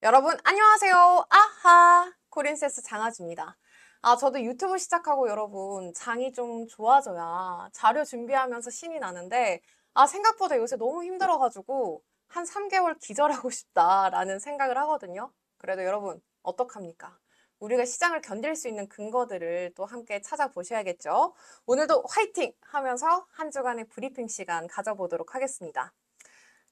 여러분, 안녕하세요. 아하! 코린세스 장아주입니다. 저도 유튜브 시작하고 여러분, 장이 좀 좋아져야 자료 준비하면서 신이 나는데, 생각보다 요새 너무 힘들어가지고, 한 3개월 기절하고 싶다라는 생각을 하거든요. 그래도 여러분, 어떡합니까? 우리가 시장을 견딜 수 있는 근거들을 또 함께 찾아보셔야겠죠? 오늘도 화이팅! 하면서 한 주간의 브리핑 시간 가져보도록 하겠습니다.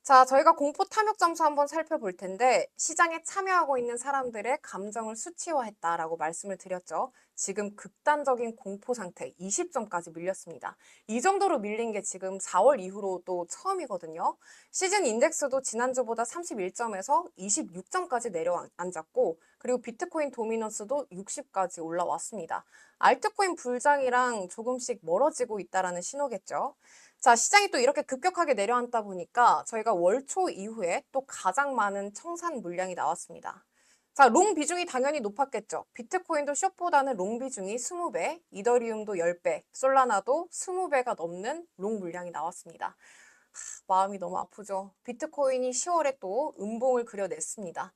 자, 저희가 공포 탐욕 점수 한번 살펴볼 텐데 시장에 참여하고 있는 사람들의 감정을 수치화했다라고 말씀을 드렸죠. 지금 극단적인 공포 상태 20점까지 밀렸습니다. 이 정도로 밀린 게 지금 4월 이후로 또 처음이거든요. 시즌 인덱스도 지난주보다 31점에서 26점까지 내려앉았고 그리고 비트코인 도미넌스도 60까지 올라왔습니다. 알트코인 불장이랑 조금씩 멀어지고 있다라는 신호겠죠. 자, 시장이 또 이렇게 급격하게 내려앉다 보니까 저희가 월초 이후에 또 가장 많은 청산 물량이 나왔습니다. 자, 롱 비중이 당연히 높았겠죠. 비트코인도 숏보다는 롱 비중이 20배, 이더리움도 10배, 솔라나도 20배가 넘는 롱 물량이 나왔습니다. 마음이 너무 아프죠. 비트코인이 10월에 또 음봉을 그려냈습니다.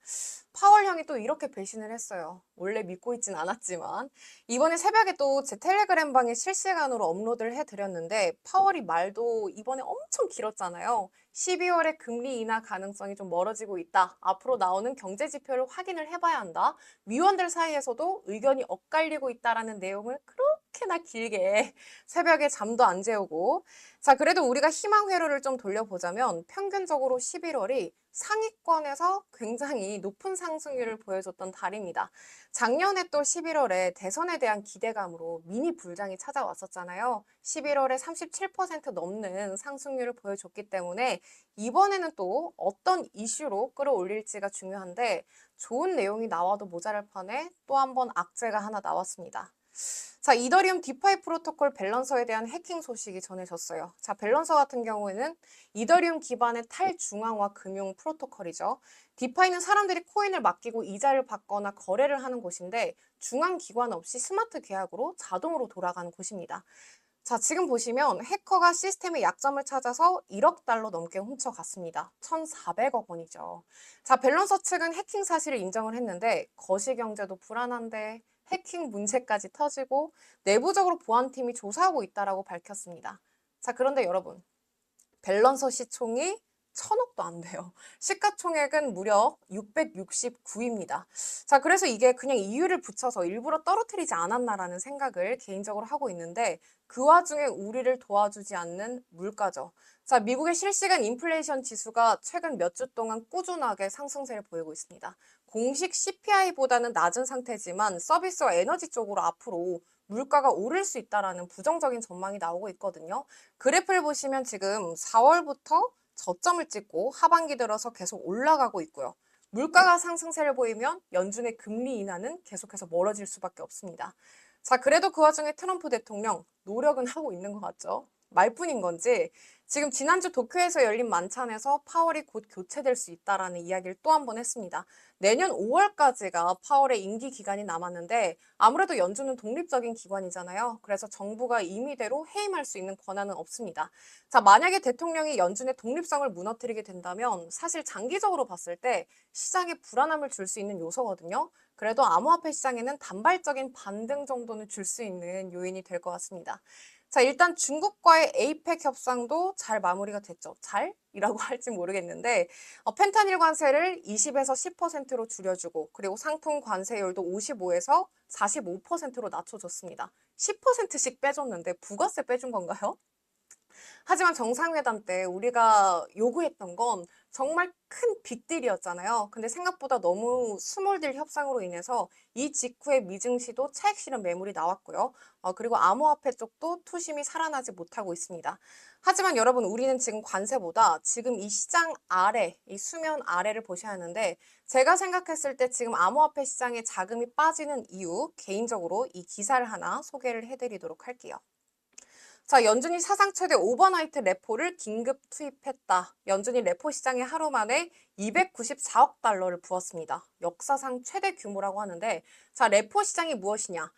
파월 형이 또 이렇게 배신을 했어요. 원래 믿고 있진 않았지만 이번에 새벽에 또 제 텔레그램 방에 실시간으로 업로드를 해드렸는데 파월이 말도 이번에 엄청 길었잖아요. 12월에 금리 인하 가능성이 좀 멀어지고 있다. 앞으로 나오는 경제 지표를 확인을 해봐야 한다. 위원들 사이에서도 의견이 엇갈리고 있다라는 내용을 그렇게나 길게 새벽에 잠도 안 재우고 자, 그래도 우리가 희망 회로를 좀 돌려보자면 평균적으로 11월이 상위권에서 굉장히 높은 상승률을 보여줬던 달입니다. 작년에 또 11월에 대선에 대한 기대감으로 미니 불장이 찾아왔었잖아요. 11월에 37% 넘는 상승률을 보여줬기 때문에 이번에는 또 어떤 이슈로 끌어올릴지가 중요한데 좋은 내용이 나와도 모자랄 판에 또 한 번 악재가 하나 나왔습니다. 자, 이더리움 디파이 프로토콜 밸런서에 대한 해킹 소식이 전해졌어요. 자, 밸런서 같은 경우에는 이더리움 기반의 탈중앙화 금융 프로토콜이죠. 디파이는 사람들이 코인을 맡기고 이자를 받거나 거래를 하는 곳인데 중앙 기관 없이 스마트 계약으로 자동으로 돌아가는 곳입니다. 자, 지금 보시면 해커가 시스템의 약점을 찾아서 1억 달러 넘게 훔쳐갔습니다. 1,400억 원이죠. 자, 밸런서 측은 해킹 사실을 인정을 했는데 거시경제도 불안한데 해킹 문제까지 터지고 내부적으로 보안팀이 조사하고 있다라고 밝혔습니다. 자, 그런데 여러분, 밸런서 시총이 1,000억도 안 돼요. 시가총액은 무려 669입니다. 자, 그래서 이게 그냥 이유를 붙여서 일부러 떨어뜨리지 않았나라는 생각을 개인적으로 하고 있는데 그 와중에 우리를 도와주지 않는 물가죠. 자, 미국의 실시간 인플레이션 지수가 최근 몇 주 동안 꾸준하게 상승세를 보이고 있습니다. 공식 CPI보다는 낮은 상태지만 서비스와 에너지 쪽으로 앞으로 물가가 오를 수 있다라는 부정적인 전망이 나오고 있거든요. 그래프를 보시면 지금 4월부터 저점을 찍고 하반기 들어서 계속 올라가고 있고요. 물가가 상승세를 보이면 연준의 금리 인하는 계속해서 멀어질 수밖에 없습니다. 자, 그래도 그 와중에 트럼프 대통령 노력은 하고 있는 것 같죠? 말뿐인 건지 지금 지난주 도쿄에서 열린 만찬에서 파월이 곧 교체될 수 있다라는 이야기를 또 한 번 했습니다. 내년 5월까지가 파월의 임기 기간이 남았는데 아무래도 연준은 독립적인 기관이잖아요. 그래서 정부가 임의대로 해임할 수 있는 권한은 없습니다. 자, 만약에 대통령이 연준의 독립성을 무너뜨리게 된다면 사실 장기적으로 봤을 때 시장에 불안함을 줄 수 있는 요소거든요. 그래도 암호화폐 시장에는 단발적인 반등 정도는 줄 수 있는 요인이 될 것 같습니다. 자, 일단 중국과의 에이펙 협상도 잘 마무리가 됐죠. 잘? 이라고 할지 모르겠는데 펜타닐 관세를 20에서 10%로 줄여주고 그리고 상품 관세율도 55에서 45%로 낮춰줬습니다. 10%씩 빼줬는데 부가세 빼준 건가요? 하지만 정상회담 때 우리가 요구했던 건 정말 큰 빅딜이었잖아요. 근데 생각보다 너무 스몰딜 협상으로 인해서 이 직후에 미증시도 차익 실현 매물이 나왔고요. 그리고 암호화폐 쪽도 투심이 살아나지 못하고 있습니다. 하지만 여러분, 우리는 지금 관세보다 지금 이 시장 아래, 이 수면 아래를 보셔야 하는데 제가 생각했을 때 지금 암호화폐 시장에 자금이 빠지는 이유, 개인적으로 이 기사를 하나 소개를 해드리도록 할게요. 자, 연준이 사상 최대 오버나이트 레포를 긴급 투입했다. 연준이 레포 시장에 하루 만에 294억 달러를 부었습니다. 역사상 최대 규모라고 하는데, 자, 레포 시장이 무엇이냐?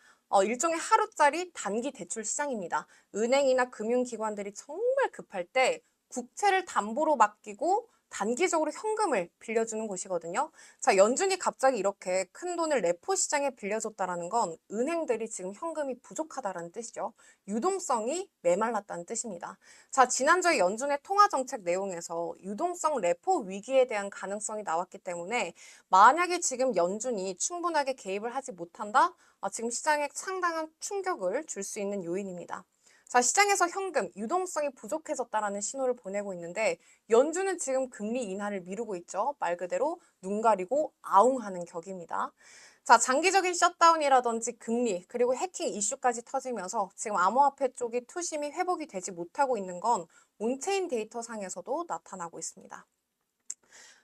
일종의 하루짜리 단기 대출 시장입니다. 은행이나 금융기관들이 정말 급할 때 국채를 담보로 맡기고 단기적으로 현금을 빌려주는 곳이거든요. 자, 연준이 갑자기 이렇게 큰 돈을 레포 시장에 빌려줬다라는 건 은행들이 지금 현금이 부족하다라는 뜻이죠. 유동성이 메말랐다는 뜻입니다. 자, 지난주에 연준의 통화정책 내용에서 유동성 레포 위기에 대한 가능성이 나왔기 때문에 만약에 지금 연준이 충분하게 개입을 하지 못한다? 지금 시장에 상당한 충격을 줄 수 있는 요인입니다. 자, 시장에서 현금, 유동성이 부족해졌다라는 신호를 보내고 있는데 연준은 지금 금리 인하를 미루고 있죠. 말 그대로 눈 가리고 아웅하는 격입니다. 자, 장기적인 셧다운이라든지 금리, 그리고 해킹 이슈까지 터지면서 지금 암호화폐 쪽이 투심이 회복이 되지 못하고 있는 건 온체인 데이터 상에서도 나타나고 있습니다.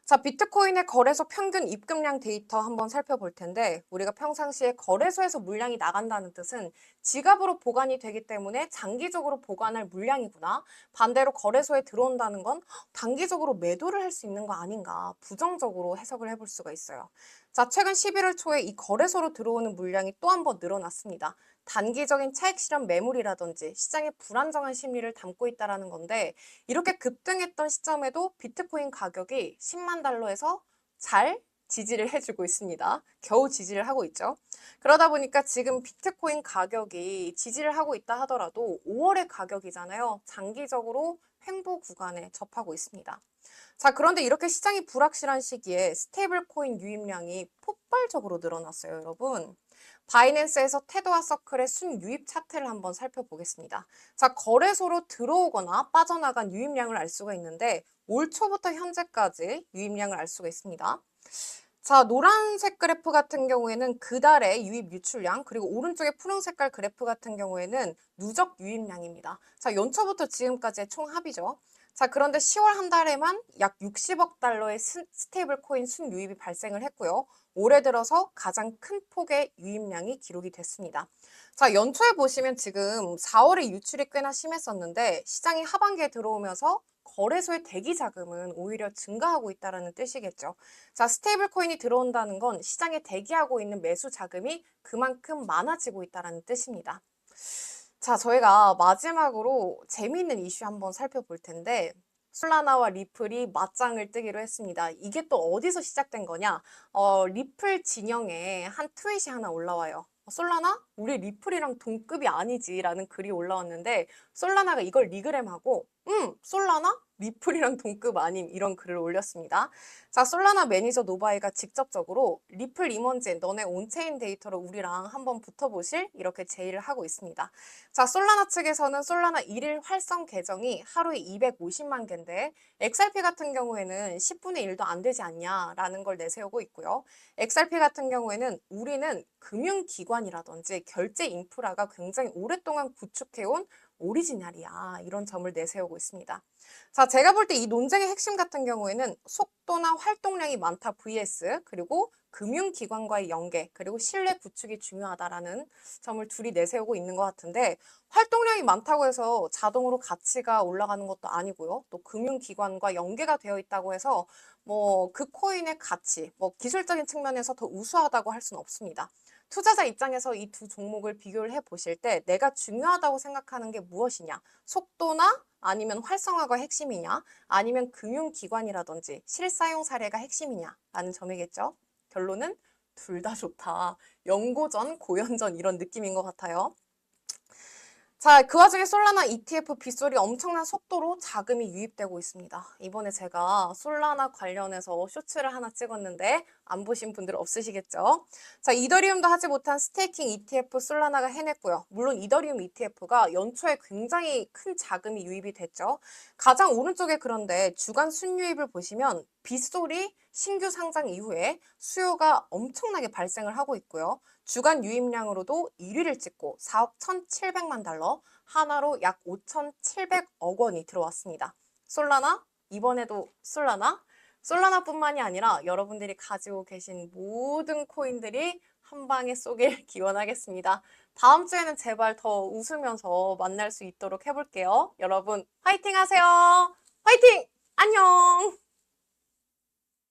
자, 비트코인의 거래소 평균 입금량 데이터 한번 살펴볼 텐데 우리가 평상시에 거래소에서 물량이 나간다는 뜻은 지갑으로 보관이 되기 때문에 장기적으로 보관할 물량이구나. 반대로 거래소에 들어온다는 건 단기적으로 매도를 할 수 있는 거 아닌가. 부정적으로 해석을 해볼 수가 있어요. 자, 최근 11월 초에 이 거래소로 들어오는 물량이 또 한 번 늘어났습니다. 단기적인 차익 실현 매물이라든지 시장의 불안정한 심리를 담고 있다는 건데 이렇게 급등했던 시점에도 비트코인 가격이 10만 달러에서 잘 지지를 해주고 있습니다. 겨우 지지를 하고 있죠. 그러다 보니까 지금 비트코인 가격이 지지를 하고 있다 하더라도 5월의 가격이잖아요. 장기적으로 횡보 구간에 접하고 있습니다. 자, 그런데 이렇게 시장이 불확실한 시기에 스테이블 코인 유입량이 폭발적으로 늘어났어요, 여러분. 바이낸스에서 테드와 서클의 순유입 차트를 한번 살펴보겠습니다. 자, 거래소로 들어오거나 빠져나간 유입량을 알 수가 있는데 올 초부터 현재까지 유입량을 알 수가 있습니다. 자, 노란색 그래프 같은 경우에는 그달의 유입 유출량, 그리고 오른쪽에 푸른 색깔 그래프 같은 경우에는 누적 유입량입니다. 자, 연초부터 지금까지의 총합이죠. 자, 그런데 10월 한 달에만 약 60억 달러의 스테이블 코인 순유입이 발생을 했고요. 올해 들어서 가장 큰 폭의 유입량이 기록이 됐습니다. 자, 연초에 보시면 지금 4월에 유출이 꽤나 심했었는데 시장이 하반기에 들어오면서 거래소의 대기 자금은 오히려 증가하고 있다는 뜻이겠죠. 자, 스테이블 코인이 들어온다는 건 시장에 대기하고 있는 매수 자금이 그만큼 많아지고 있다는 뜻입니다. 자, 저희가 마지막으로 재미있는 이슈 한번 살펴볼 텐데 솔라나와 리플이 맞짱을 뜨기로 했습니다. 이게 또 어디서 시작된 거냐? 리플 진영에 한 트윗이 하나 올라와요. 솔라나? 우리 리플이랑 동급이 아니지라는 글이 올라왔는데 솔라나가 이걸 리그램하고 솔라나? 리플이랑 동급 아님 이런 글을 올렸습니다. 자, 솔라나 매니저 노바이가 직접적으로 리플 임원진 너네 온체인 데이터로 우리랑 한번 붙어보실? 이렇게 제의를 하고 있습니다. 자, 솔라나 측에서는 솔라나 1일 활성 계정이 하루에 250만 개인데 XRP 같은 경우에는 10분의 1도 안 되지 않냐라는 걸 내세우고 있고요. XRP 같은 경우에는 우리는 금융기관이라든지 결제 인프라가 굉장히 오랫동안 구축해온 오리지널이야. 이런 점을 내세우고 있습니다. 자, 제가 볼 때 이 논쟁의 핵심 같은 경우에는 속도나 활동량이 많다 vs 그리고 금융기관과의 연계 그리고 신뢰 구축이 중요하다라는 점을 둘이 내세우고 있는 것 같은데 활동량이 많다고 해서 자동으로 가치가 올라가는 것도 아니고요. 또 금융기관과 연계가 되어 있다고 해서 뭐 그 코인의 가치, 뭐 기술적인 측면에서 더 우수하다고 할 수는 없습니다. 투자자 입장에서 이 두 종목을 비교를 해 보실 때 내가 중요하다고 생각하는 게 무엇이냐? 속도나 아니면 활성화가 핵심이냐? 아니면 금융기관이라든지 실사용 사례가 핵심이냐라는 점이겠죠. 결론은 둘 다 좋다. 연고전, 고연전 이런 느낌인 것 같아요. 자, 그 와중에 솔라나 ETF 빗소리 엄청난 속도로 자금이 유입되고 있습니다. 이번에 제가 솔라나 관련해서 쇼츠를 하나 찍었는데 안 보신 분들 없으시겠죠? 자, 이더리움도 하지 못한 스테이킹 ETF 솔라나가 해냈고요. 물론 이더리움 ETF가 연초에 굉장히 큰 자금이 유입이 됐죠. 가장 오른쪽에 그런데 주간 순유입을 보시면 빗소리 신규 상장 이후에 수요가 엄청나게 발생을 하고 있고요. 주간 유입량으로도 1위를 찍고 4억 1,700만 달러, 하나로 약 5,700억 원이 들어왔습니다. 솔라나? 이번에도 솔라나? 솔라나뿐만이 아니라 여러분들이 가지고 계신 모든 코인들이 한 방에 쏘길 기원하겠습니다. 다음 주에는 제발 더 웃으면서 만날 수 있도록 해볼게요. 여러분 화이팅 하세요. 화이팅! 안녕!